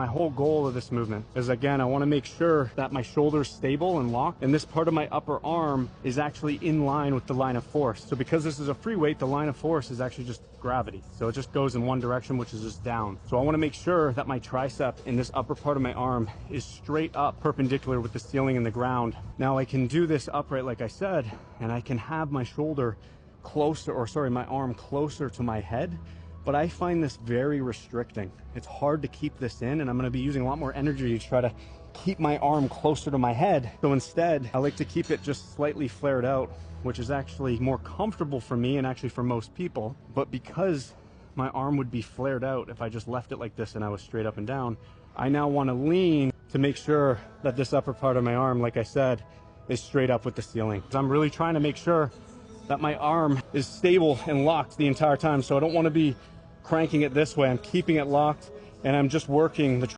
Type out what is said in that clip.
My whole goal of this movement is, again, I want to make sure that my shoulder's stable and locked, and this part of my upper arm is actually in line with the line of force. So because this is a free weight, the line of force is actually just gravity. So it just goes in one direction, which is just down. So I want to make sure that my tricep in this upper part of my arm is straight up perpendicular with the ceiling and the ground. Now I can do this upright, like I said, and I can have my shoulder closer, or sorry, my arm closer to my head. But I find this very restricting. It's hard to keep this in, and I'm gonna be using a lot more energy to try to keep my arm closer to my head. So instead, I like to keep it just slightly flared out, which is actually more comfortable for me and actually for most people. But because my arm would be flared out if I just left it like this and I was straight up and down, I now wanna lean to make sure that this upper part of my arm, like I said, is straight up with the ceiling. So I'm really trying to make sure that my arm is stable and locked the entire time. So I don't want to be cranking it this way. I'm keeping it locked, and I'm just working the